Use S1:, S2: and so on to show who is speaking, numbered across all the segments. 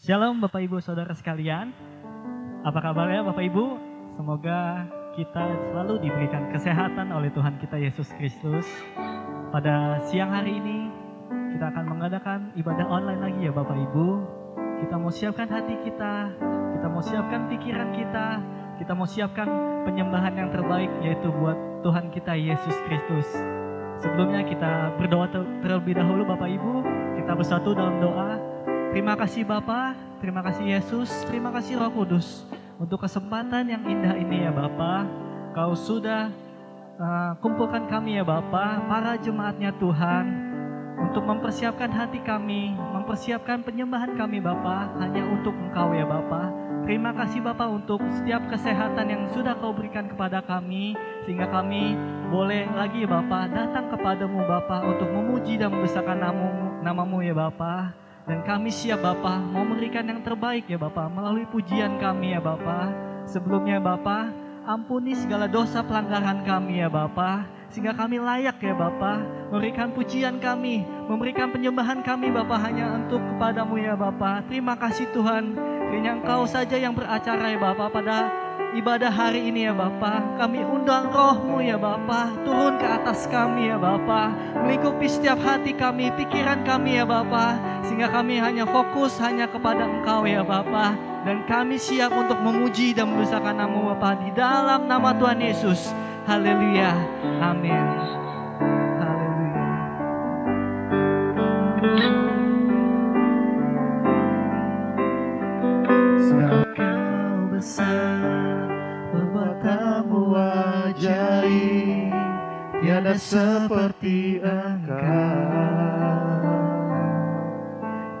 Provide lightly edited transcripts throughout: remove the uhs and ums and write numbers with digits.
S1: Shalom Bapak Ibu Saudara sekalian. Apa kabarnya Bapak Ibu? Semoga kita selalu diberikan kesehatan oleh Tuhan kita Yesus Kristus. Pada siang hari ini kita akan mengadakan ibadah online lagi ya Bapak Ibu. Kita mau siapkan hati kita mau siapkan pikiran kita mau siapkan penyembahan yang terbaik yaitu buat Tuhan kita Yesus Kristus. Sebelumnya kita berdoa terlebih dahulu Bapak Ibu. Kita bersatu dalam doa. Terima kasih Bapa, terima kasih Yesus, terima kasih Roh Kudus untuk kesempatan yang indah ini ya Bapa. Kau sudah kumpulkan kami ya Bapa, para jemaatnya Tuhan, untuk mempersiapkan hati kami, mempersiapkan penyembahan kami Bapa, hanya untuk Engkau ya Bapa. Terima kasih Bapa untuk setiap kesehatan yang sudah Kau berikan kepada kami, sehingga kami boleh lagi Bapa datang kepadamu Bapa untuk memuji dan membesarkan namamu ya Bapa. Dan kami siap Bapa mau memberikan yang terbaik ya Bapa melalui pujian kami ya Bapa. Sebelumnya Bapa, ampuni segala dosa pelanggaran kami ya Bapa, sehingga kami layak ya Bapa memberikan pujian kami, memberikan penyembahan kami Bapa hanya untuk kepadamu ya Bapa. Terima kasih Tuhan, kiranya Engkau saja yang beracara ya Bapa pada ibadah hari ini ya Bapa. Kami undang Roh-Mu ya Bapa, turun ke atas kami ya Bapa, melingkupi setiap hati kami, pikiran kami ya Bapa, sehingga kami hanya fokus hanya kepada Engkau ya Bapa. Dan kami siap untuk memuji dan membesarkan nama Bapa di dalam nama Tuhan Yesus. Haleluya. Amin. Haleluya. Engkau besar, perbuatanmu ajaib, tiada seperti Engkau,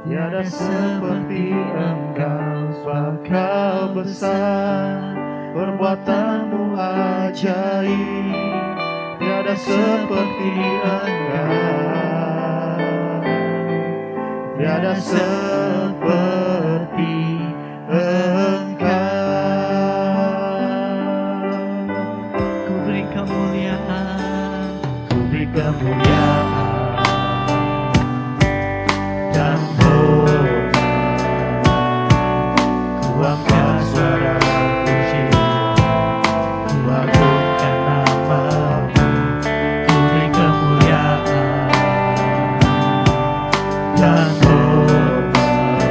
S1: tiada seperti Engkau. Sebab Kau besar, perbuatanmu ajaib, tiada seperti Engkau, tiada seperti Engkau. Ku beri kemuliaan, ku beri kemuliaan dan hormat. Ku angkat suara puji, ku agungkan namamu. Ku beri kemuliaan dan hormat.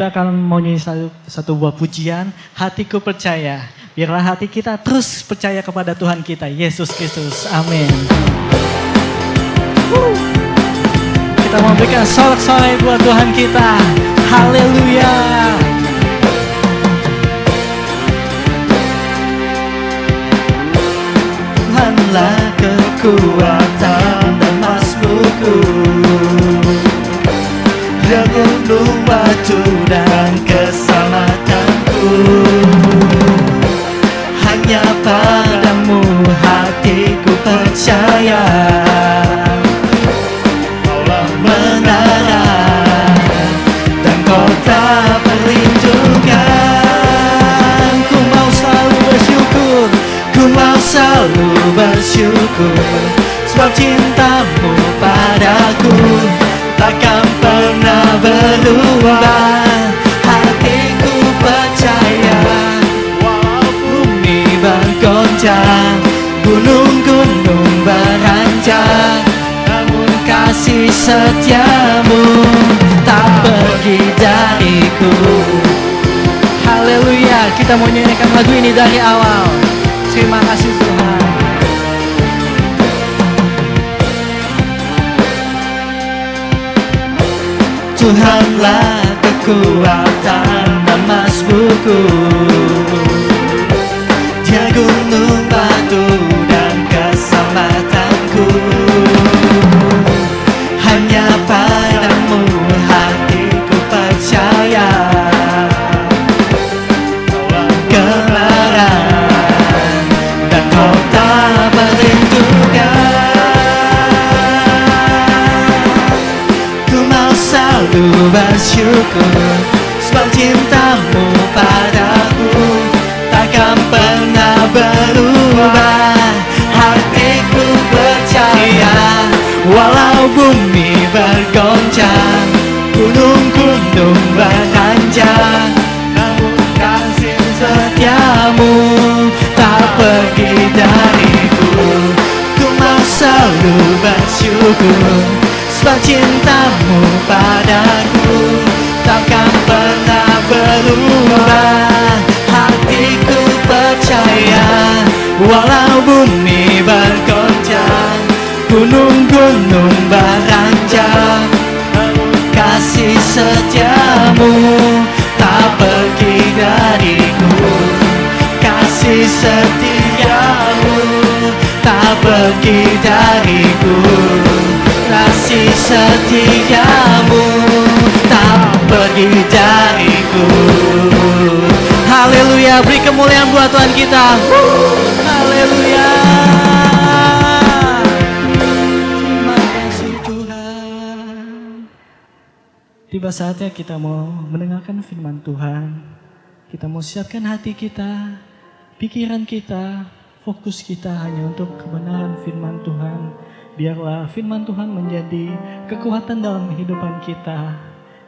S1: kita akan mau nyanyi satu buah pujian, Hatiku Percaya. Biarlah hati kita terus percaya kepada Tuhan kita, Yesus Kristus. Amin. Kita mau berikan sorak-sorai buat Tuhan kita. Haleluya. Tuhanlah kekuatan dan masmuku, Dia gunung batu dan keselamatanku. Hanya padamu hatiku percaya, Allah menara dan kota perlindungan. Ku mau selalu bersyukur, ku mau selalu bersyukur, sebab cintamu padaku takkan pernah berubah. Hatiku percaya, walau bumi bergoncang, gunung-gunung beranjak, namun kasih setiamu tak pergi dariku. Haleluya, kita mau nyanyikan lagu ini dari awal. Terima kasih Tuhan. Tuhanlah kekuatan dan masmuku, Dia gunung batu dan keselamatanku. Hanya padamu hatiku percaya, kebenaran dan kota perlindungan. Ku mau selalu bersyukur, sebab cintamu padaku takkan pernah berubah. Hatiku percaya, walau bumi bergoncang, gunung-gunung beranjak, namun kasih setiamu tak pergi dariku. Ku mau selalu bersyukur, sebab cintamu padaku takkan pernah berubah. Hatiku percaya, walau bumi bergoncang, gunung-gunung beranjak, kasih setiamu tak pergi dariku. Kasih setiamu tak pergi dariku. Kasih setiamu tak pergi dariku. Haleluya, beri kemuliaan buat Tuhan kita. Haleluya. Terima kasih Tuhan. Tiba saatnya kita mau mendengarkan firman Tuhan. Kita mau siapkan hati kita, pikiran kita, fokus kita hanya untuk kebenaran firman Tuhan. Biarlah firman Tuhan menjadi kekuatan dalam kehidupan kita.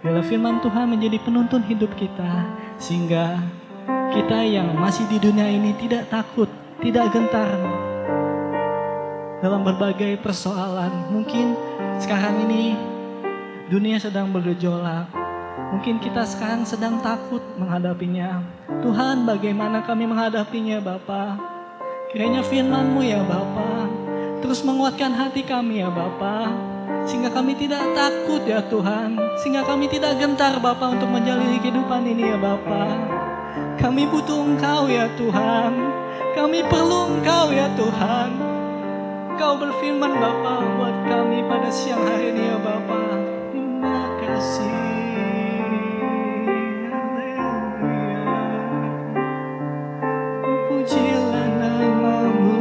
S1: Biarlah firman Tuhan menjadi penuntun hidup kita, sehingga kita yang masih di dunia ini tidak takut, tidak gentar dalam berbagai persoalan. Mungkin sekarang ini dunia sedang bergejolak, mungkin kita sekarang sedang takut menghadapinya. Tuhan, bagaimana kami menghadapinya Bapa? Kiranya firman-Mu ya Bapa terus menguatkan hati kami ya Bapa, sehingga kami tidak takut ya Tuhan, sehingga kami tidak gentar Bapa untuk menjalani kehidupan ini ya Bapa. Kami butuh Engkau ya Tuhan, kami perlu Engkau ya Tuhan. Engkau berfirman Bapa buat kami pada siang hari ini ya Bapa. Terima kasih. Pujilah nama-Mu.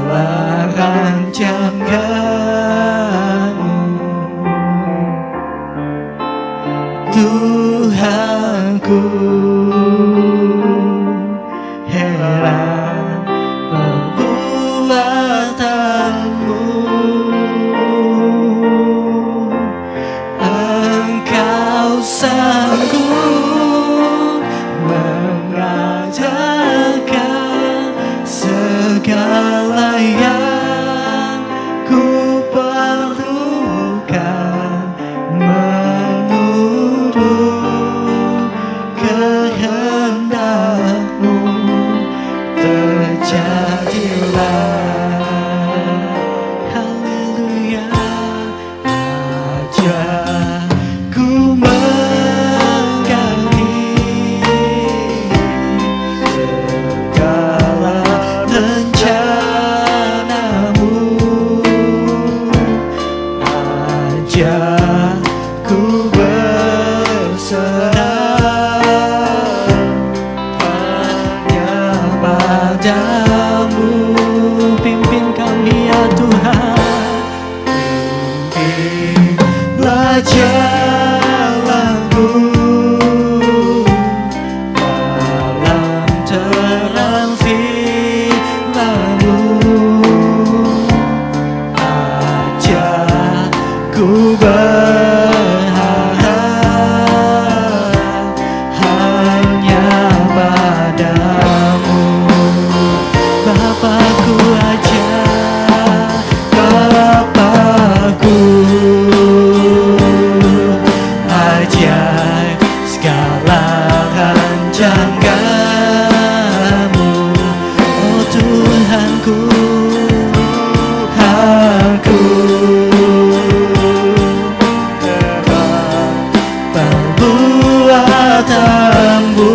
S1: rancangan-Mu, Tuhanku. Heran perbuatan-Mu, Engkau sanggup mengajarkan segala yang ku perlukan, menurut kehendak-Mu terjadilah. Haleluya. Ajar ku mengerti segala rencana-Mu, ajar ku berserah hanya padamu. Pimpin kami ya Tuhan, pimpinlah jalanku dalam terang firman-Mu, ajar ku berharap hanya padamu. Bapakku ajar, Bapakku ajar segala rancangan-Mu, oh Tuhanku, Tuhanku. Perbuatan-Mu,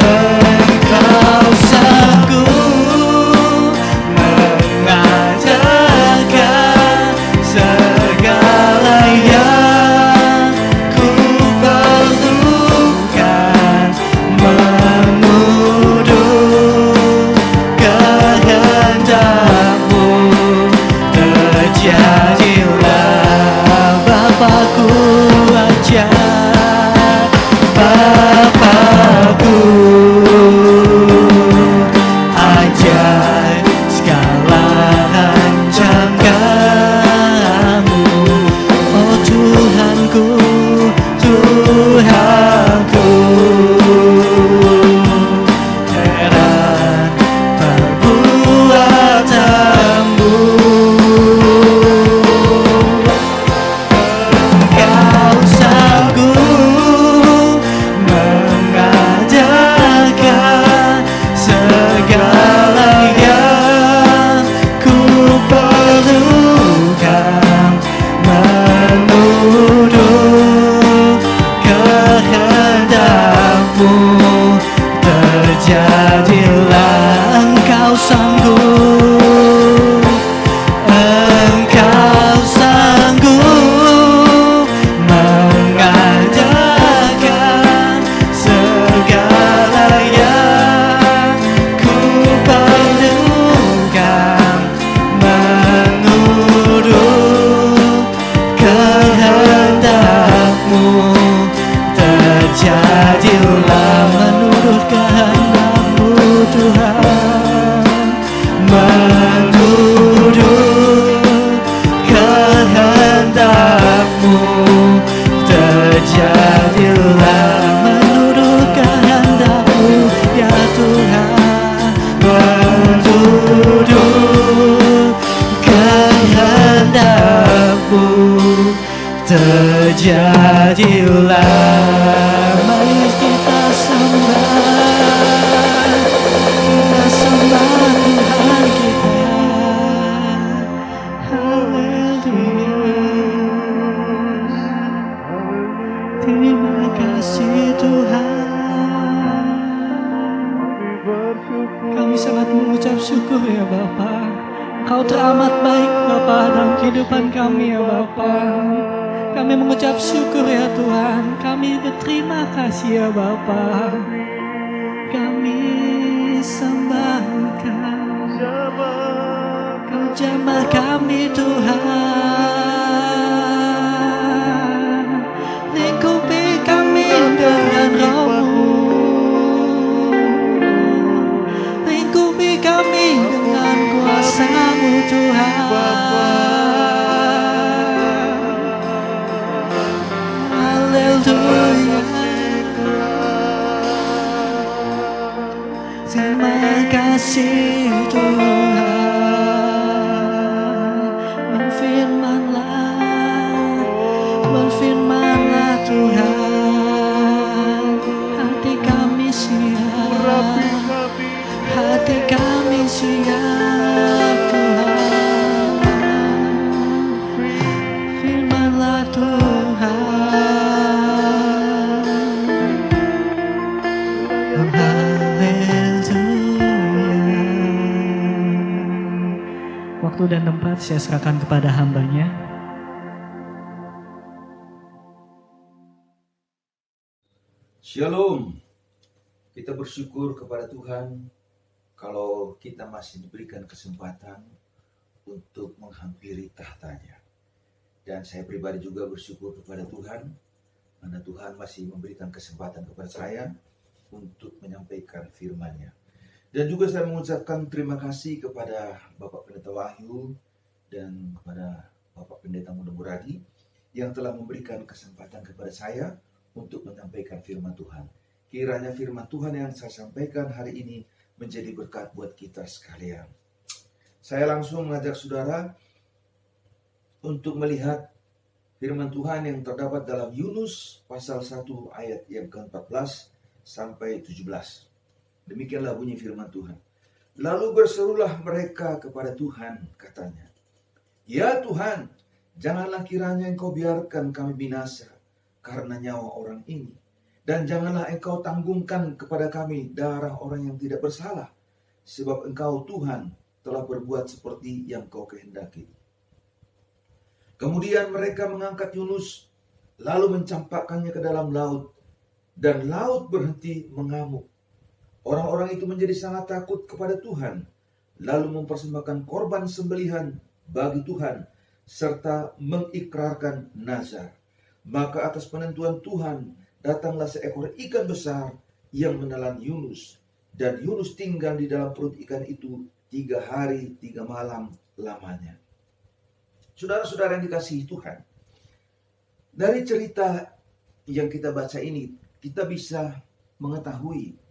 S1: Engkau sanggup mengajarkan segala yang ku perlukan, menurut kehendak-Mu terjadilah. Bapakku ajar, Bapakku ajar segala rancangan-Mu, oh Tuhanku, Tuhanku. Heran perbuatan-Mu, Engkau sanggup mengajarkan segala yang ku perlukan, menurut kehendak-Mu terjadilah. Engkau sanggup, Engkau sanggup mengajarkan segala yang ku perlukan, menurut kehendak-Mu terjadilah. Menurut kehendak-Mu Tuhan, menurut kehendak-Mu terjadilah. Menurut kehendak-Mu ya Tuhan, menurut kehendak-Mu terjadilah. Mari kita sembah, kita sembah Tuhan kita. Haleluya. Terima kasih Tuhan. Kami sangat mengucap syukur ya Bapa. Kau teramat baik Bapa dalam kehidupan kami ya Bapa. Kami mengucap syukur ya Tuhan. Kami berterima kasih ya Bapa. Kami sembah kami Tuhan, lingkupi kami dengan Roh-Mu, lingkupi kami dengan kuasa-Mu Tuhan. Haleluya. Terima kasih Tuhan. Berfirmanlah Tuhan. Hati kami siap, hati kami siap Tuhan. Firmanlah Tuhan. Waktu dan tempat saya serahkan kepada hamba-Nya.
S2: Shalom. Kita bersyukur kepada Tuhan kalau kita masih diberikan kesempatan untuk menghampiri tahtanya. Dan saya pribadi juga bersyukur kepada Tuhan karena Tuhan masih memberikan kesempatan kepada saya untuk menyampaikan firman-Nya. Dan juga saya mengucapkan terima kasih kepada Bapak Pendeta Wahyu dan kepada Bapak Pendeta Muda Muradi yang telah memberikan kesempatan kepada saya untuk menyampaikan firman Tuhan. Kiranya firman Tuhan yang saya sampaikan hari ini menjadi berkat buat kita sekalian. Saya langsung mengajak saudara untuk melihat firman Tuhan yang terdapat dalam Yunus pasal 1 ayat yang ke-14 sampai 17. Demikianlah bunyi firman Tuhan. Lalu berserulah mereka kepada Tuhan, katanya, "Ya Tuhan, janganlah kiranya Engkau biarkan kami binasa karena nyawa orang ini. Dan janganlah Engkau tanggungkan kepada kami darah orang yang tidak bersalah. Sebab Engkau Tuhan telah berbuat seperti yang Kau kehendaki." Kemudian mereka mengangkat Yunus, lalu mencampakkannya ke dalam laut. Dan laut berhenti mengamuk. Orang-orang itu menjadi sangat takut kepada Tuhan, lalu mempersembahkan korban sembelihan bagi Tuhan, serta mengikrarkan nazar. Maka atas penentuan Tuhan, datanglah seekor ikan besar yang menelan Yunus. Dan Yunus tinggal di dalam perut ikan itu 3 hari 3 malam lamanya. Saudara-saudara yang dikasihi Tuhan, dari cerita yang kita baca ini, kita bisa mengetahui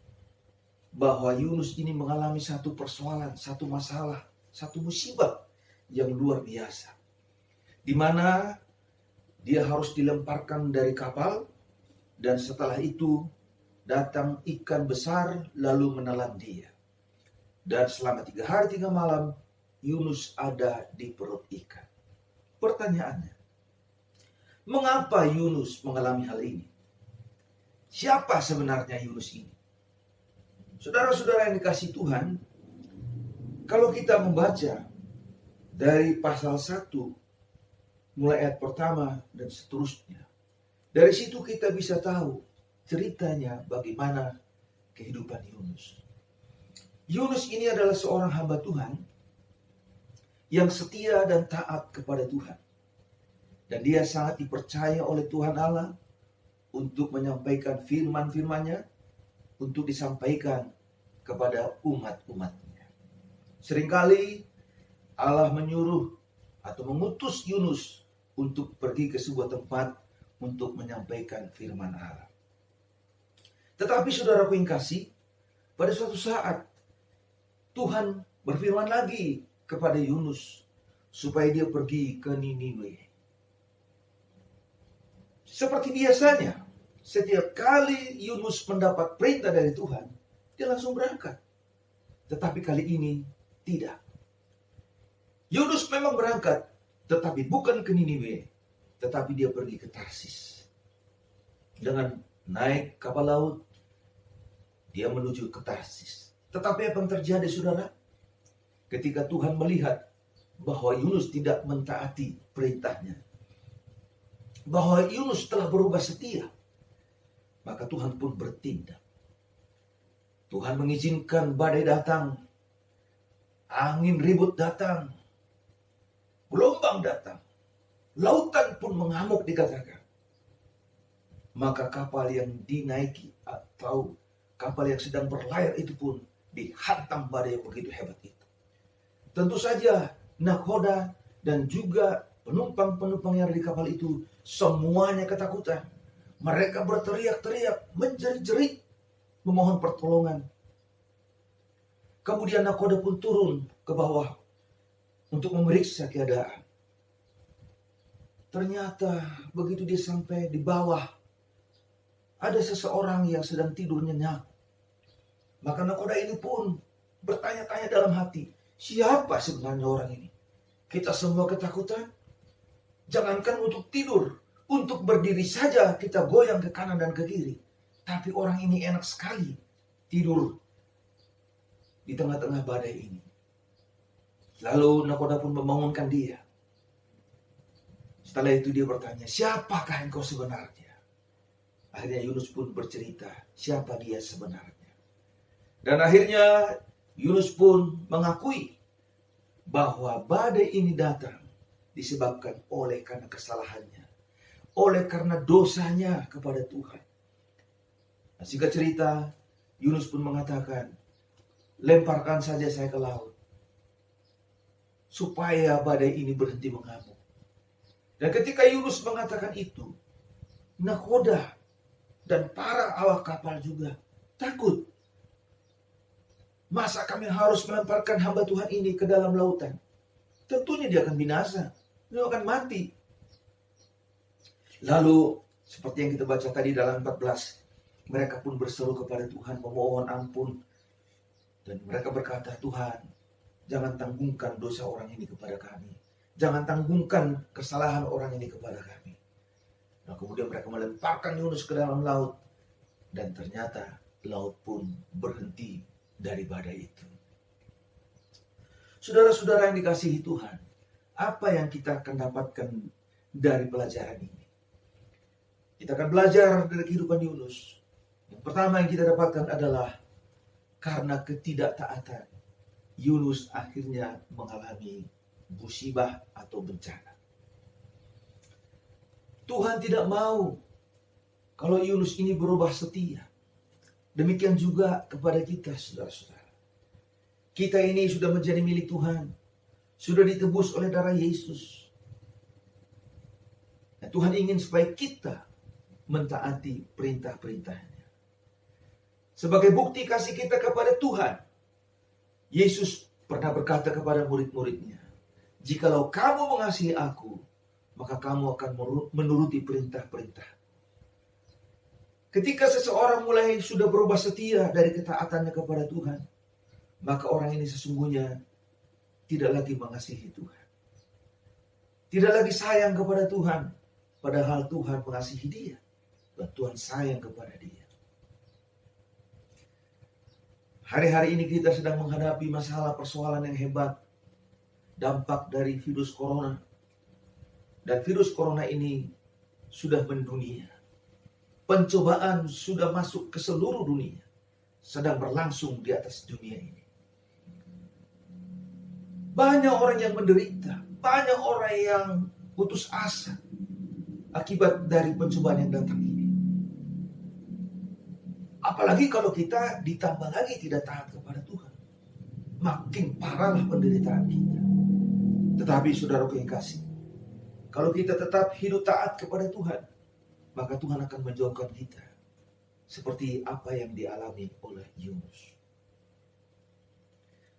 S2: bahwa Yunus ini mengalami satu persoalan, satu masalah, satu musibah yang luar biasa. Di mana dia harus dilemparkan dari kapal dan setelah itu datang ikan besar lalu menelan dia. Dan selama 3 hari 3 malam Yunus ada di perut ikan. Pertanyaannya, mengapa Yunus mengalami hal ini? Siapa sebenarnya Yunus ini? Saudara-saudara yang dikasihi Tuhan, kalau kita membaca dari pasal 1, mulai ayat pertama dan seterusnya, dari situ kita bisa tahu ceritanya bagaimana kehidupan Yunus. Yunus ini adalah seorang hamba Tuhan yang setia dan taat kepada Tuhan. Dan dia sangat dipercaya oleh Tuhan Allah untuk menyampaikan firman-firman-Nya, untuk disampaikan kepada umat-umatnya. Seringkali Allah menyuruh atau mengutus Yunus untuk pergi ke sebuah tempat untuk menyampaikan firman Allah. Tetapi saudaraku yang kasih, pada suatu saat Tuhan berfirman lagi kepada Yunus supaya dia pergi ke Niniwe. Seperti biasanya, setiap kali Yunus mendapat perintah dari Tuhan, dia langsung berangkat. Tetapi kali ini tidak. Yunus memang berangkat, tetapi bukan ke Niniwe, tetapi dia pergi ke Tarsis. Dengan naik kapal laut, dia menuju ke Tarsis. Tetapi apa yang terjadi, saudara? Ketika Tuhan melihat bahwa Yunus tidak mentaati perintahnya, bahwa Yunus telah berubah setia, maka Tuhan pun bertindak. Tuhan mengizinkan badai datang, angin ribut datang, gelombang datang, lautan pun mengamuk dikatakan. Maka kapal yang dinaiki atau kapal yang sedang berlayar itu pun dihantam badai yang begitu hebat itu. Tentu saja nahkoda dan juga penumpang-penumpang yang ada di kapal itu semuanya ketakutan. Mereka berteriak-teriak, menjerit-jerit, memohon pertolongan. Kemudian nahkoda pun turun ke bawah untuk memeriksa keadaan. Ternyata begitu dia sampai di bawah, ada seseorang yang sedang tidur nyenyak. Maka nahkoda ini pun bertanya-tanya dalam hati, siapa sebenarnya orang ini? Kita semua ketakutan. Jangankan untuk tidur, untuk berdiri saja kita goyang ke kanan dan ke kiri. Tapi orang ini enak sekali tidur di tengah-tengah badai ini. Lalu nahkoda pun membangunkan dia. Setelah itu dia bertanya, siapakah engkau sebenarnya? Akhirnya Yunus pun bercerita siapa dia sebenarnya. Dan akhirnya Yunus pun mengakui bahwa badai ini datang disebabkan oleh karena kesalahannya, oleh karena dosanya kepada Tuhan. Nah, singkat cerita, Yunus pun mengatakan, lemparkan saja saya ke laut, supaya badai ini berhenti mengamuk. Dan ketika Yunus mengatakan itu, nahkoda dan para awak kapal juga takut. Masa kami harus melemparkan hamba Tuhan ini ke dalam lautan? Tentunya dia akan binasa, dia akan mati. Lalu seperti yang kita baca tadi dalam 14, mereka pun berseru kepada Tuhan memohon ampun. Dan mereka berkata, Tuhan, jangan tanggungkan dosa orang ini kepada kami. Jangan tanggungkan kesalahan orang ini kepada kami. Nah, kemudian mereka melemparkan Yunus ke dalam laut. Dan ternyata laut pun berhenti dari badai itu. Saudara-saudara yang dikasihi Tuhan, apa yang kita akan dapatkan dari pelajaran ini? Kita akan belajar dari kehidupan Yunus. Yang pertama yang kita dapatkan adalah karena ketidaktaatan, Yunus akhirnya mengalami musibah atau bencana. Tuhan tidak mau kalau Yunus ini berubah setia. Demikian juga kepada kita, saudara-saudara. Kita ini sudah menjadi milik Tuhan. Sudah ditebus oleh darah Yesus. Nah, Tuhan ingin supaya kita mentaati perintah-perintahnya. Sebagai bukti kasih kita kepada Tuhan, Yesus pernah berkata kepada murid-muridnya, jikalau kamu mengasihi aku, maka kamu akan menuruti perintah-perintah. Ketika seseorang mulai sudah berubah setia dari ketaatannya kepada Tuhan, maka orang ini sesungguhnya tidak lagi mengasihi Tuhan. Tidak lagi sayang kepada Tuhan, padahal Tuhan mengasihi dia. Dan Tuhan sayang kepada dia. Hari-hari ini kita sedang menghadapi masalah persoalan yang hebat. Dampak dari virus corona. Dan virus corona ini sudah mendunia. Pencobaan sudah masuk ke seluruh dunia. Sedang berlangsung di atas dunia ini. Banyak orang yang menderita. Banyak orang yang putus asa. Akibat dari pencobaan yang datang ini. Apalagi kalau kita ditambah lagi tidak taat kepada Tuhan. Makin parahlah penderitaan kita. Tetapi saudaraku yang kasih. Kalau kita tetap hidup taat kepada Tuhan, maka Tuhan akan menjauhkan kita. Seperti apa yang dialami oleh Yunus.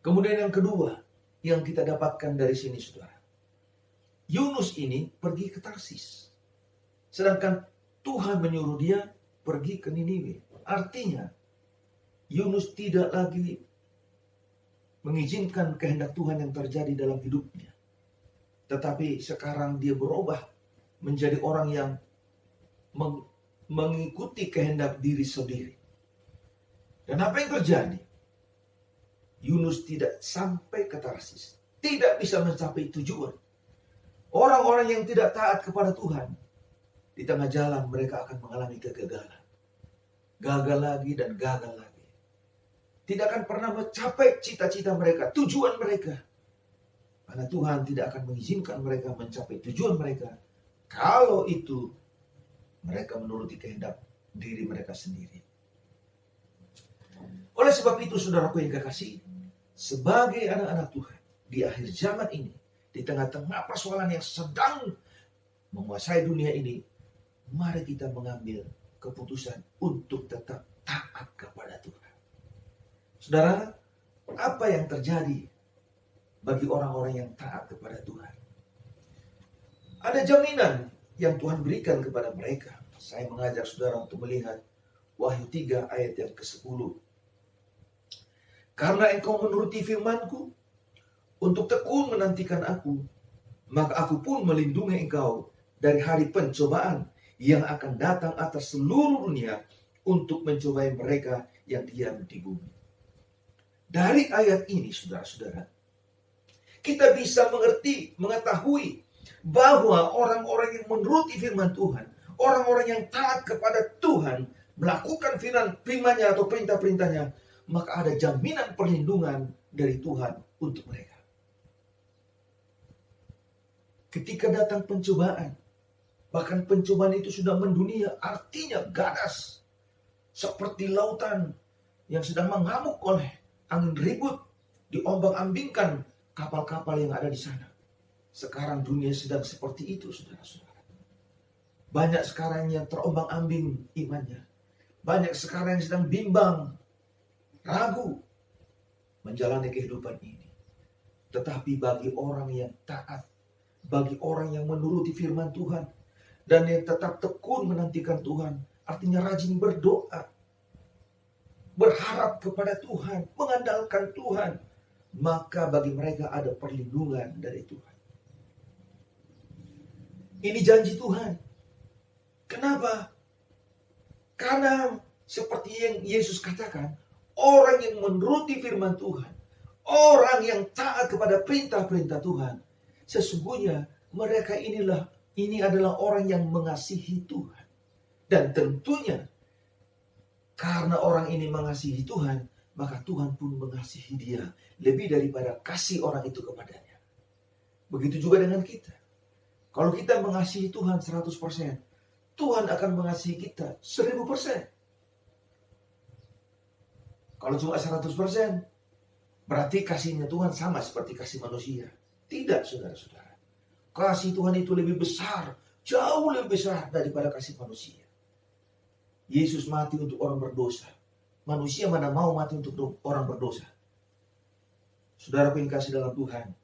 S2: Kemudian yang kedua, yang kita dapatkan dari sini saudara. Yunus ini pergi ke Tarsis. Sedangkan Tuhan menyuruh dia pergi ke Niniwe. Artinya, Yunus tidak lagi mengizinkan kehendak Tuhan yang terjadi dalam hidupnya. Tetapi sekarang dia berubah menjadi orang yang mengikuti kehendak diri sendiri. Dan apa yang terjadi? Yunus tidak sampai ke Tarsis. Tidak bisa mencapai tujuan. Orang-orang yang tidak taat kepada Tuhan, di tengah jalan mereka akan mengalami kegagalan. Gagal lagi dan gagal lagi. Tidak akan pernah mencapai cita-cita mereka, tujuan mereka. Karena Tuhan tidak akan mengizinkan mereka mencapai tujuan mereka kalau itu mereka menuruti kehendak diri mereka sendiri. Oleh sebab itu, saudaraku yang kekasih, sebagai anak-anak Tuhan di akhir zaman ini, di tengah-tengah persoalan yang sedang menguasai dunia ini, mari kita mengambil keputusan untuk tetap taat kepada Tuhan. Saudara, apa yang terjadi bagi orang-orang yang taat kepada Tuhan? Ada jaminan yang Tuhan berikan kepada mereka. Saya mengajak saudara untuk melihat Wahyu 3 ayat yang ke-10. Karena engkau menuruti firman-Ku, untuk tekun menantikan Aku, maka Aku pun melindungi engkau dari hari pencobaan yang akan datang atas seluruh dunia untuk mencobai mereka yang diam di bumi. Dari ayat ini, saudara-saudara, kita bisa mengerti, mengetahui bahwa orang-orang yang menuruti firman Tuhan, orang-orang yang taat kepada Tuhan, melakukan firman-Nya atau perintah-perintahnya, maka ada jaminan perlindungan dari Tuhan untuk mereka. Ketika datang pencobaan, bahkan pencobaan itu sudah mendunia, artinya ganas, seperti lautan yang sedang mengamuk oleh angin ribut, diombang-ambingkan kapal-kapal yang ada di sana. Sekarang dunia sedang seperti itu, saudara-saudara. Banyak sekarang yang terombang-ambing imannya. Banyak sekarang yang sedang bimbang, ragu menjalani kehidupan ini. Tetapi bagi orang yang taat, bagi orang yang menuruti firman Tuhan, dan yang tetap tekun menantikan Tuhan, artinya rajin berdoa, berharap kepada Tuhan, mengandalkan Tuhan, maka bagi mereka ada perlindungan dari Tuhan. Ini janji Tuhan. Kenapa? Karena seperti yang Yesus katakan, orang yang menuruti firman Tuhan, orang yang taat kepada perintah-perintah Tuhan, sesungguhnya mereka ini adalah orang yang mengasihi Tuhan. Dan tentunya karena orang ini mengasihi Tuhan, maka Tuhan pun mengasihi dia lebih daripada kasih orang itu kepadanya. Begitu juga dengan kita. Kalau kita mengasihi Tuhan 100%, Tuhan akan mengasihi kita 1000%. Kalau cuma 100%, berarti kasihnya Tuhan sama seperti kasih manusia. Tidak, saudara-saudara. Kasih Tuhan itu lebih besar, jauh lebih besar daripada kasih manusia. Yesus mati untuk orang berdosa. Manusia mana mau mati untuk orang berdosa? Saudara yang kasih dalam Tuhan,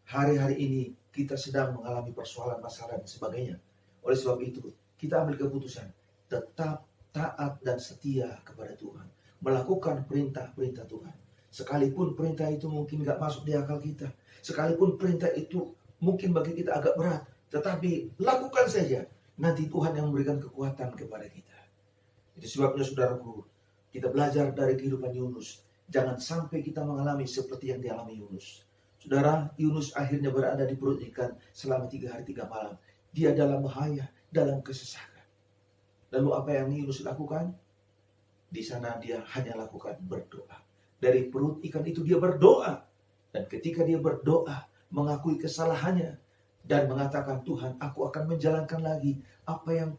S2: hari-hari ini kita sedang mengalami persoalan, masalah dan sebagainya. Oleh sebab itu, kita ambil keputusan tetap taat dan setia kepada Tuhan, melakukan perintah-perintah Tuhan. Sekalipun perintah itu mungkin gak masuk di akal kita, sekalipun perintah itu mungkin bagi kita agak berat, tetapi lakukan saja. Nanti Tuhan yang memberikan kekuatan kepada kita. Itu sebabnya saudaraku, kita belajar dari kehidupan Yunus. Jangan sampai kita mengalami seperti yang dialami Yunus. Saudara, Yunus akhirnya berada di perut ikan selama 3 hari 3 malam. Dia dalam bahaya, dalam kesesakan. Lalu apa yang Yunus lakukan? Di sana dia hanya lakukan berdoa. Dari perut ikan itu dia berdoa. Dan ketika dia berdoa, mengakui kesalahannya. Dan mengatakan, Tuhan, aku akan menjalankan lagi apa yang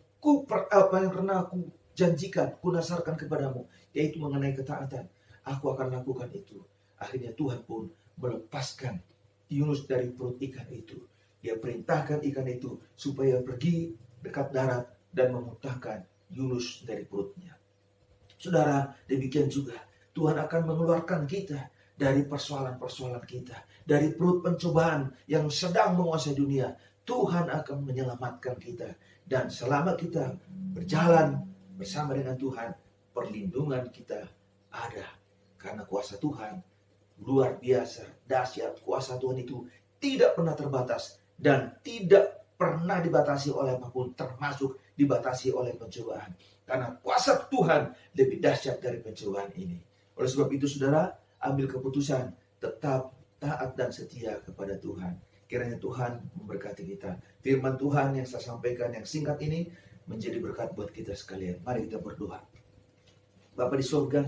S2: pernah aku janjikan, kunasarkan kepadamu. Yaitu mengenai ketaatan. Aku akan lakukan itu. Akhirnya Tuhan pun melepaskan Yunus dari perut ikan itu. Dia perintahkan ikan itu supaya pergi dekat darat dan memuntahkan Yunus dari perutnya. Saudara, demikian juga Tuhan akan mengeluarkan kita dari persoalan-persoalan kita, dari perut pencobaan yang sedang menguasai dunia. Tuhan akan menyelamatkan kita, dan selama kita berjalan bersama dengan Tuhan, perlindungan kita ada, karena kuasa Tuhan luar biasa, dahsyat. Kuasa Tuhan itu tidak pernah terbatas dan tidak pernah dibatasi oleh apapun, termasuk dibatasi oleh pencobaan. Karena kuasa Tuhan lebih dahsyat dari pencobaan ini. Oleh sebab itu saudara, ambil keputusan tetap taat dan setia kepada Tuhan. Kiranya Tuhan memberkati kita. Firman Tuhan yang saya sampaikan yang singkat ini menjadi berkat buat kita sekalian. Mari kita berdoa. Bapa di surga,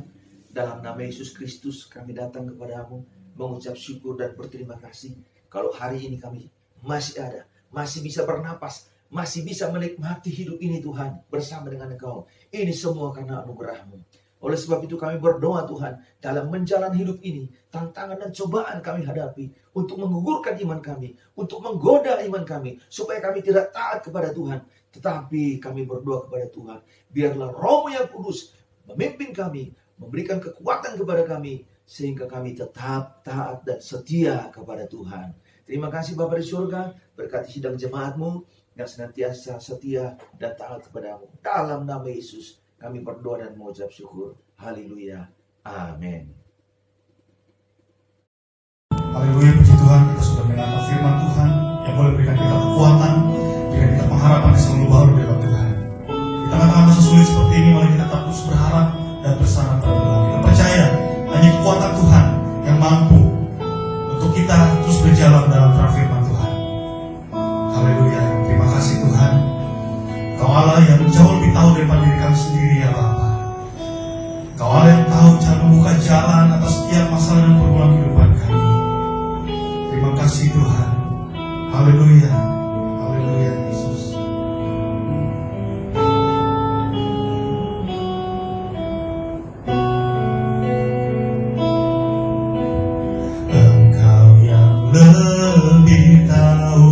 S2: dalam nama Yesus Kristus kami datang kepadamu mengucap syukur dan berterima kasih. Kalau hari ini kami masih ada, masih bisa bernapas, masih bisa menikmati hidup ini Tuhan bersama dengan Engkau. Ini semua karena anugerah-Mu. Oleh sebab itu kami berdoa Tuhan, dalam menjalani hidup ini, tantangan dan cobaan kami hadapi untuk menggugurkan iman kami, untuk menggoda iman kami, supaya kami tidak taat kepada Tuhan. Tetapi kami berdoa kepada Tuhan, biarlah Roh-Mu yang kudus memimpin kami, memberikan kekuatan kepada kami, sehingga kami tetap taat dan setia kepada Tuhan. Terima kasih Bapa di surga, berkati sidang jemaat-Mu yang senantiasa setia dan taat kepada-Mu. Dalam nama Yesus kami berdoa dan mengucap syukur. Haleluya. Amin.
S3: Haleluya, puji Tuhan, kita sudah mendengar firman Tuhan yang boleh berikan kita kekuatan, berikan kita pengharapan yang selalu baru di dalam Tuhan. Di tengah-tengah masa sulit seperti ini, mari kita tetap terus berharap dan bersandar pada Tuhan. Kita percaya hanya kekuatan Tuhan yang mampu untuk kita terus berjalan dalam terang firman Tuhan. Haleluya, terima kasih Tuhan. Kau Allah yang jauh lebih tahu daripada diri kami sendiri ya Bapa. Kau Allah yang tahu cara membuka jalan atas setiap masalah dan pergumulan kehidupan kami. Terima kasih Tuhan. Haleluya. Haleluya Yesus. Engkau yang lebih tahu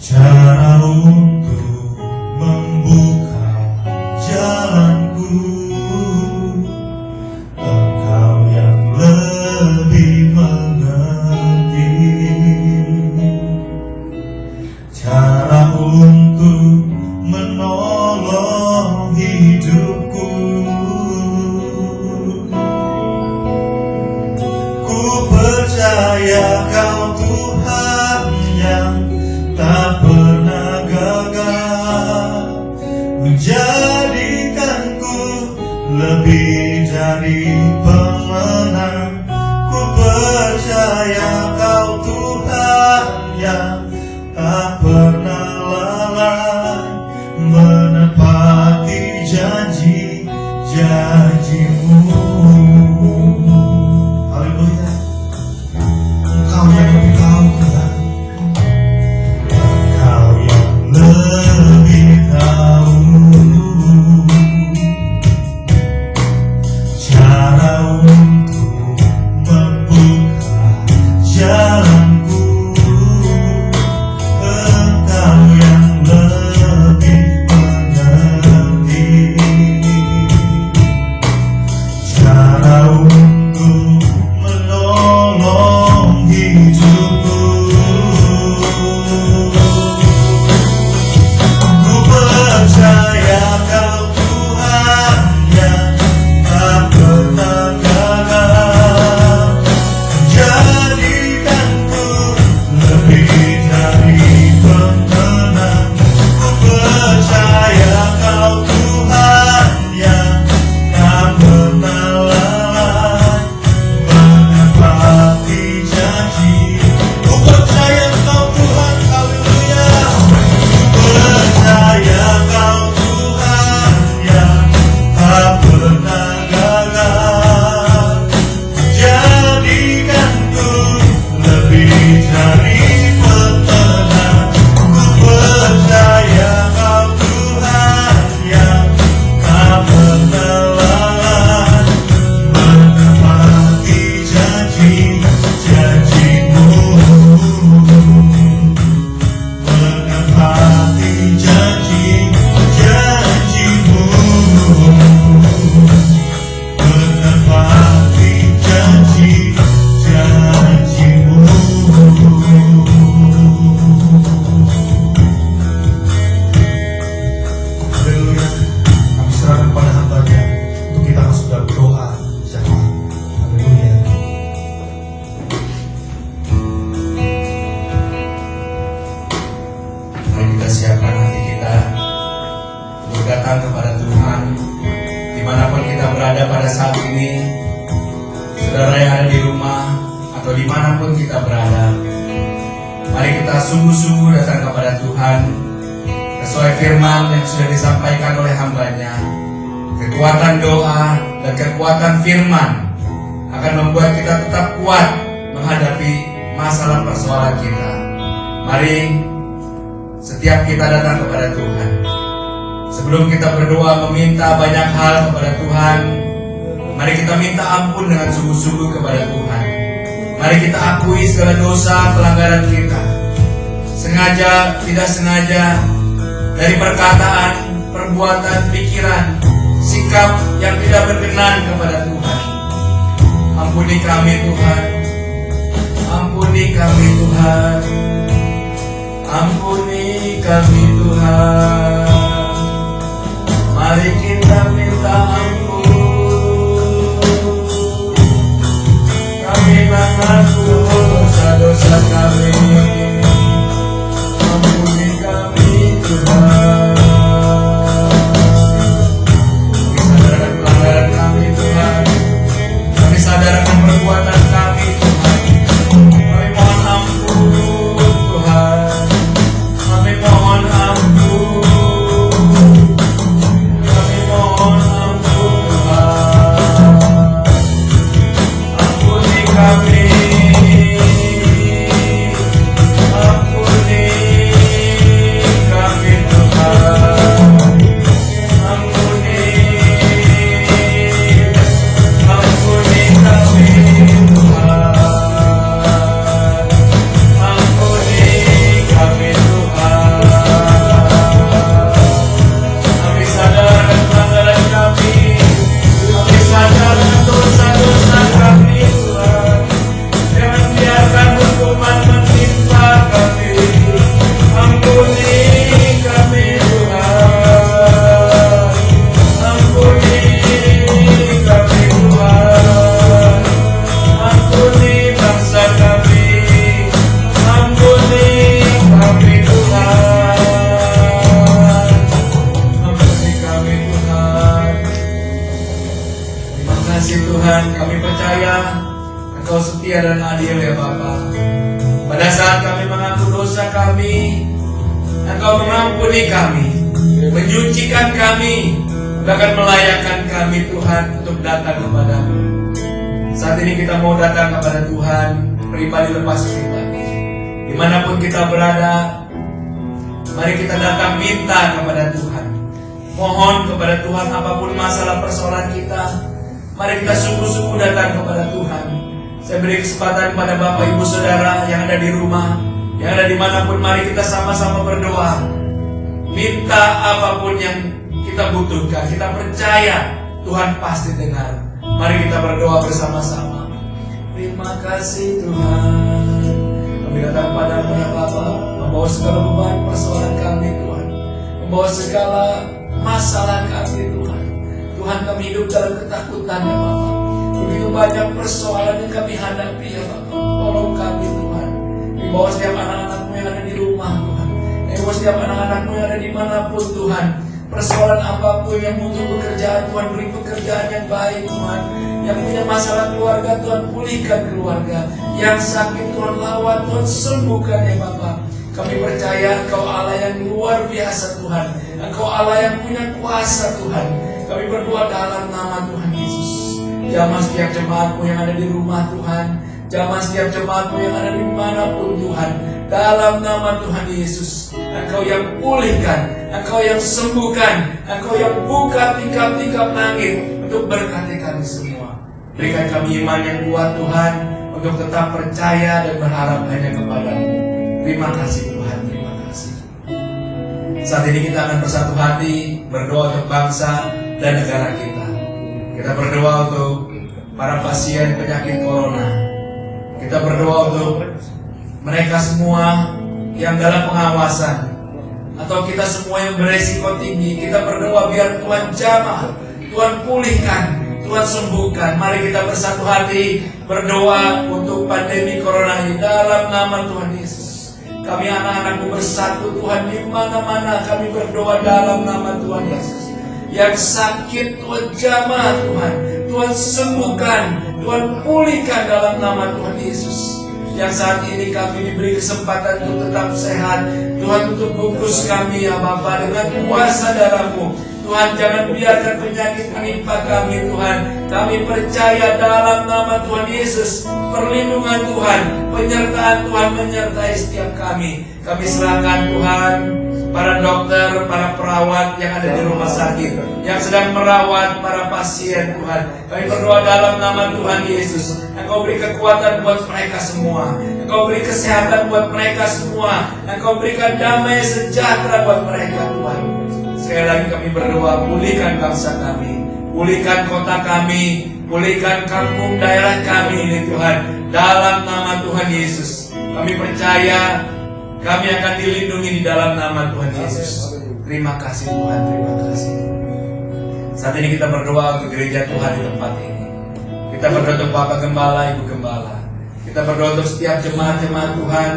S3: cara untuk membuka jalanku. Engkau yang lebih mengerti cara untuk menolong hidupku. Ku percaya Kau Tuhan yang tak pernah gagal, menjadikanku lebih dari pemenang. Ku percaya Kau Tuhan yang tak pernah lalai, menepati janji-janji-Mu. Haleluya. Engkau yang lebih tahu Tuhan. Engkau yang lebih tahu cara untuk membuka jalanku. Engkau yang lebih mengerti cara untuk menolong hidupku. Ku percaya Kau Tuhan yang tak pernah gagal, menjadikanku lebih dari pemenang. Ku percaya Kau Tuhan yang tak pernah lalai, menepati janji. Ku percaya Kau Tuhan, haleluya. Percaya Kau Tuhan yang tak pernah gagal, jadikanku lebih dari pemenang. Ku percaya Kau Tuhan yang tak pernah lalai, menepati janji-janji-Mu. Menepati janji-janji-Mu. Menepati janji-janji-Mu. Haleluya. Kami serahkan kepada hamba-Nya untuk kita masuk dalam doa jemaat. Haleluya. Mari kita siapkan hati kita untuk datang kepada Tuhan dimanapun kita berada pada saat ini. Saudara yang ada di rumah atau dimanapun kita berada, mari kita sungguh-sungguh datang kepada Tuhan sesuai firman yang sudah disampaikan oleh hamba-Nya. Kekuatan doa dan kekuatan firman
S4: akan membuat kita tetap kuat menghadapi masalah persoalan kita. Mari setiap kita datang kepada Tuhan, sebelum kita berdoa meminta banyak hal kepada Tuhan, mari kita minta ampun dengan sungguh-sungguh kepada Tuhan. Mari kita akui segala dosa pelanggaran kita, sengaja, tidak sengaja, dari perkataan, perbuatan, pikiran, sikap yang tidak berkenan kepada Tuhan. Ampuni kami Tuhan, ampuni kami Tuhan, ampuni kami Tuhan. Mari kita minta ampun. Kami mengaku dosa-dosa kami, ampuni kami Tuhan. Sadar akan perbuatan kami Tuhan. Kami mohon ampun Tuhan. Kami mohon ampun. Kami mohon ampun Tuhan. Ampuni kami. Ampuni kami Tuhan. Ampuni. Dan adil ya Bapa. Pada saat kami mengaku dosa kami, Engkau mengampuni kami, menyucikan kami, bahkan melayakkan kami Tuhan untuk datang kepada-Mu. Saat ini kita mau datang kepada Tuhan, pribadi lepas pribadi. Dimanapun kita berada, mari kita datang minta kepada Tuhan. Mohon kepada Tuhan apapun masalah persoalan kita, mari kita sungguh-sungguh datang kepada Tuhan. Saya beri kesempatan pada Bapak Ibu Saudara yang ada di rumah, yang ada dimanapun, mari kita sama-sama berdoa. Minta apapun yang kita butuhkan, kita percaya Tuhan pasti dengar. Mari kita berdoa bersama-sama. Terima kasih Tuhan. Kami datang pada-Mu ya Bapa, membawa segala beban persoalan kami Tuhan, membawa segala masalah kami Tuhan. Tuhan, kami hidup dalam ketakutan ya Bapa. Begitu banyak persoalan yang kami hadapi ya Bapak. Tolong kami Tuhan. Di bawah setiap anak-anak-Mu yang ada di rumah Tuhan. Di bawah setiap anak-anak-Mu yang ada dimanapun Tuhan. Persoalan apapun yang butuh pekerjaan Tuhan, beri pekerjaan yang baik Tuhan. Yang punya masalah keluarga Tuhan, pulihkan keluarga. Yang sakit Tuhan lawan, Tuhan sembuhkan ya Bapak. Kami percaya Engkau Allah yang luar biasa Tuhan. Engkau Allah yang punya kuasa Tuhan. Kami berdoa dalam nama Tuhan Yesus. Jamah setiap jemaat-Mu yang ada di rumah Tuhan. Jamah setiap jemaat-Mu yang ada di manapun Tuhan. Dalam nama Tuhan Yesus, Engkau yang pulihkan, Engkau yang sembuhkan, Engkau yang buka tingkap-tingkap langit untuk berkati kami semua. Berikan kami iman yang kuat Tuhan, untuk tetap percaya dan berharap hanya kepada-Mu. Terima kasih Tuhan, terima kasih. Saat ini kita akan bersatu hati berdoa untuk bangsa dan negara kita. Kita berdoa untuk para pasien penyakit corona. Kita berdoa untuk mereka semua yang dalam pengawasan, atau kita semua yang beresiko tinggi. Kita berdoa biar Tuhan jamah, Tuhan pulihkan, Tuhan sembuhkan. Mari kita bersatu hati berdoa untuk pandemi corona ini dalam nama Tuhan Yesus. Kami anak-anak-Mu bersatu Tuhan, di mana-mana kami berdoa dalam nama Tuhan Yesus. Yang sakit Tuhan jamah Tuhan, Tuhan sembuhkan, Tuhan pulihkan dalam nama Tuhan Yesus. Yang saat ini kami diberi kesempatan untuk tetap sehat, Tuhan, untuk bungkus kami ya Bapa dengan kuasa darah-Mu. Tuhan, jangan biarkan penyakit menimpa kami Tuhan. Kami percaya dalam nama Tuhan Yesus, perlindungan Tuhan, penyertaan Tuhan menyertai setiap kami. Kami serahkan Tuhan para dokter, para perawat yang ada di rumah sakit, yang sedang merawat para pasien Tuhan. Kami berdoa dalam nama Tuhan Yesus, Engkau beri kekuatan buat mereka semua, Engkau beri kesehatan buat mereka semua, Engkau berikan damai sejahtera buat mereka Tuhan. Sekali lagi kami berdoa, pulihkan bangsa kami, pulihkan kota kami, pulihkan kampung daerah kami ini Tuhan. Dalam nama Tuhan Yesus, kami percaya kami akan dilindungi di dalam nama Tuhan Yesus. Terima kasih Tuhan, terima kasih. Saat ini kita berdoa untuk gereja Tuhan di tempat ini. Kita berdoa untuk Bapak Gembala, Ibu Gembala. Kita berdoa untuk setiap jemaat-jemaat Tuhan,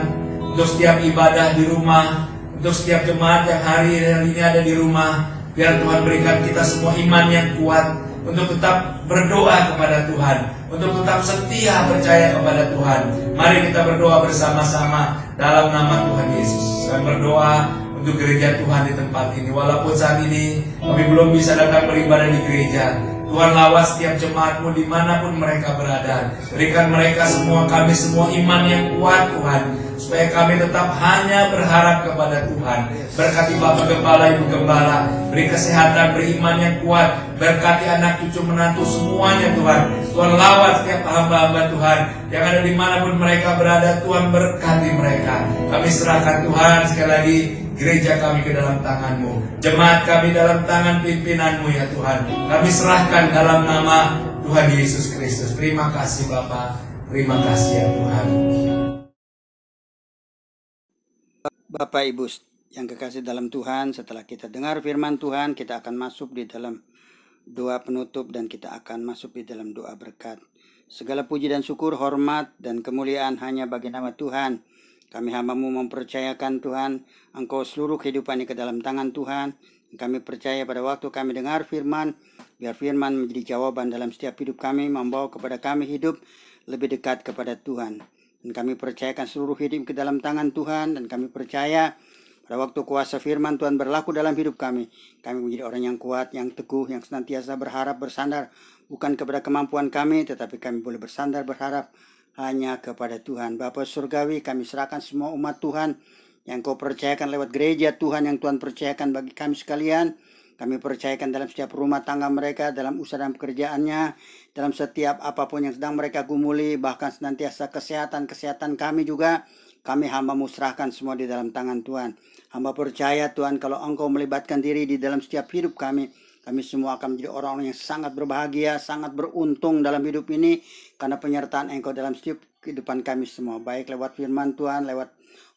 S4: untuk setiap ibadah di rumah, untuk setiap jemaat yang hari ini ada di rumah. Biar Tuhan berikan kita semua iman yang kuat untuk tetap berdoa kepada Tuhan, untuk tetap setia percaya kepada Tuhan. Mari kita berdoa bersama-sama dalam nama Tuhan Yesus. Kami berdoa untuk gereja Tuhan di tempat ini. Walaupun saat ini kami belum bisa datang beribadah di gereja, Tuhan lawat setiap jemaat-Mu dimanapun mereka berada. Berikan mereka semua, kami semua iman yang kuat Tuhan, supaya kami tetap hanya berharap kepada Tuhan. Berkati Bapak Gembala, Ibu Gembala, beri kesehatan, beri iman yang kuat. Berkati anak cucu menantu semuanya Tuhan. Tuhan lawat setiap hamba-hamba Tuhan yang ada dimanapun mereka berada. Tuhan berkati mereka. Kami serahkan Tuhan sekali lagi gereja kami ke dalam tangan-Mu, jemaat kami dalam tangan pimpinan-Mu ya Tuhan. Kami serahkan dalam nama Tuhan Yesus Kristus. Terima kasih Bapa, terima kasih ya Tuhan.
S5: Bapak Ibu yang kekasih dalam Tuhan, setelah kita dengar firman Tuhan, kita akan masuk di dalam doa penutup dan kita akan masuk di dalam doa berkat. Segala puji dan syukur, hormat dan kemuliaan hanya bagi nama Tuhan. Kami hamba-Mu mempercayakan Tuhan, Engkau seluruh kehidupan ini ke dalam tangan Tuhan. Kami percaya pada waktu kami dengar firman, biar firman menjadi jawaban dalam setiap hidup kami, membawa kepada kami hidup lebih dekat kepada Tuhan. Dan kami percayakan seluruh hidup ke dalam tangan Tuhan, dan kami percaya pada waktu kuasa firman Tuhan berlaku dalam hidup kami menjadi orang yang kuat, yang teguh, yang senantiasa berharap, bersandar bukan kepada kemampuan kami, tetapi kami boleh bersandar berharap hanya kepada Tuhan. Bapa Surgawi, kami serahkan semua umat Tuhan yang Kau percayakan lewat gereja Tuhan, yang Tuhan percayakan bagi kami sekalian. Kami percayakan dalam setiap rumah tangga mereka, dalam usaha dan pekerjaannya, dalam setiap apapun yang sedang mereka gumuli, bahkan senantiasa kesehatan kami juga. Kami hamba-Mu serahkan semua di dalam tangan Tuhan. Hamba percaya Tuhan, kalau Engkau melibatkan diri di dalam setiap hidup kami semua akan menjadi orang-orang yang sangat berbahagia, sangat beruntung dalam hidup ini, karena penyertaan Engkau dalam setiap kehidupan kami semua, baik lewat firman Tuhan, lewat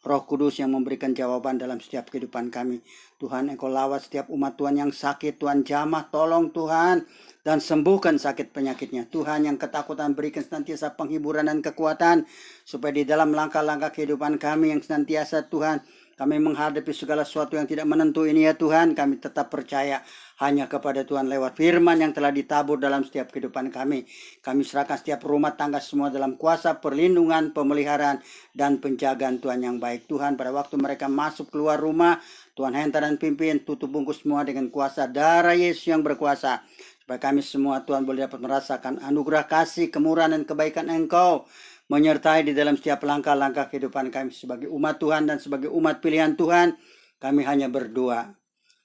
S5: Roh Kudus yang memberikan jawaban dalam setiap kehidupan kami. Tuhan, Engkau lawat setiap umat Tuhan yang sakit, Tuhan jamah, tolong Tuhan, dan sembuhkan sakit penyakitnya. Tuhan, yang ketakutan berikan senantiasa penghiburan dan kekuatan, supaya di dalam langkah-langkah kehidupan kami yang senantiasa Tuhan, kami menghadapi segala sesuatu yang tidak menentu ini ya Tuhan, kami tetap percaya hanya kepada Tuhan lewat firman yang telah ditabur dalam setiap kehidupan kami. Kami serahkan setiap rumah tangga semua dalam kuasa perlindungan, pemeliharaan, dan penjagaan Tuhan yang baik. Tuhan, pada waktu mereka masuk keluar rumah, Tuhan hantar dan pimpin, tutup bungkus semua dengan kuasa darah Yesus yang berkuasa. Supaya kami semua Tuhan boleh dapat merasakan anugerah kasih, kemurahan, dan kebaikan Engkau menyertai di dalam setiap langkah-langkah kehidupan kami sebagai umat Tuhan dan sebagai umat pilihan Tuhan. Kami hanya berdoa,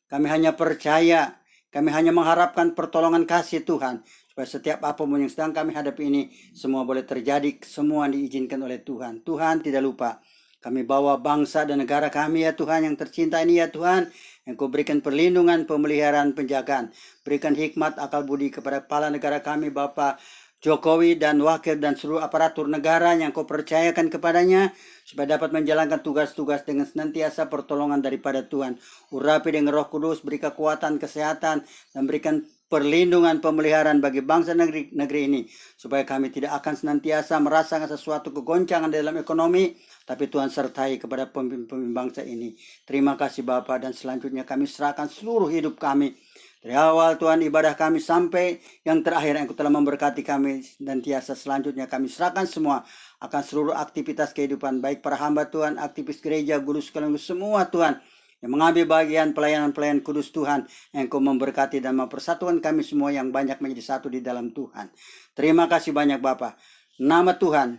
S5: kami hanya percaya, kami hanya mengharapkan pertolongan kasih Tuhan, supaya setiap apapun yang sedang kami hadapi ini semua boleh terjadi, semua diizinkan oleh Tuhan. Tuhan, tidak lupa kami bawa bangsa dan negara kami ya Tuhan yang tercinta ini ya Tuhan, yang Kau berikan perlindungan, pemeliharaan, penjagaan. Berikan hikmat, akal budi kepada kepala negara kami Bapak Jokowi dan wakil dan seluruh aparatur negara yang Kau percayakan kepadanya, supaya dapat menjalankan tugas-tugas dengan senantiasa pertolongan daripada Tuhan. Urapi dengan Roh Kudus, beri kekuatan, kesehatan, dan berikan perlindungan, pemeliharaan bagi bangsa negeri ini, supaya kami tidak akan senantiasa merasakan sesuatu kegoncangan dalam ekonomi, tapi Tuhan sertai kepada pemimpin bangsa ini. Terima kasih Bapa, dan selanjutnya kami serahkan seluruh hidup kami, dari awal Tuhan ibadah kami sampai yang terakhir yang Kau telah memberkati kami, dan tiasa selanjutnya kami serahkan semua akan seluruh aktivitas kehidupan, baik para hamba Tuhan, aktivis gereja, guru sekaligus semua Tuhan, yang mengambil bagian pelayanan-pelayanan kudus Tuhan, yang Engkau memberkati dan mempersatukan kami semua yang banyak menjadi satu di dalam Tuhan. Terima kasih banyak Bapa. Nama Tuhan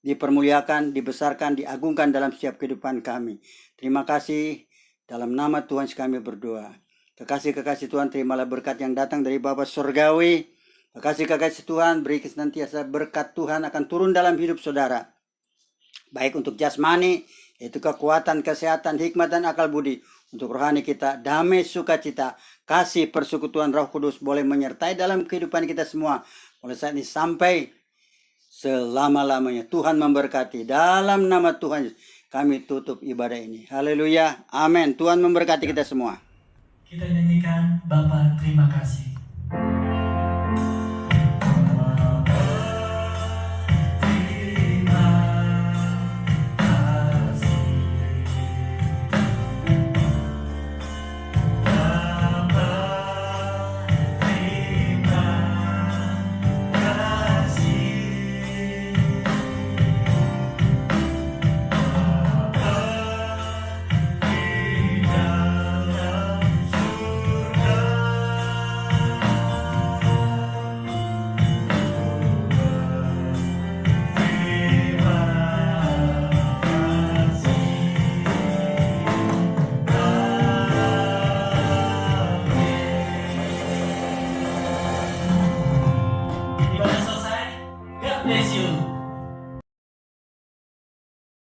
S5: dipermuliakan, dibesarkan, diagungkan dalam setiap kehidupan kami. Terima kasih, dalam nama Tuhan kami berdoa. Kekasih-kekasih Tuhan, terimalah berkat yang datang dari Bapa Surgawi. Kekasih-kekasih Tuhan, beri senantiasa berkat Tuhan akan turun dalam hidup saudara. Baik untuk jasmani, yaitu kekuatan, kesehatan, hikmat, dan akal budi. Untuk rohani kita, damai, sukacita, kasih, persekutuan Roh Kudus boleh menyertai dalam kehidupan kita semua. Mulai saat ini sampai selama-lamanya. Tuhan memberkati. Dalam nama Tuhan kami tutup ibadah ini. Haleluya. Amin. Tuhan memberkati kita semua.
S1: Kita nyanyikan Bapa terima kasih.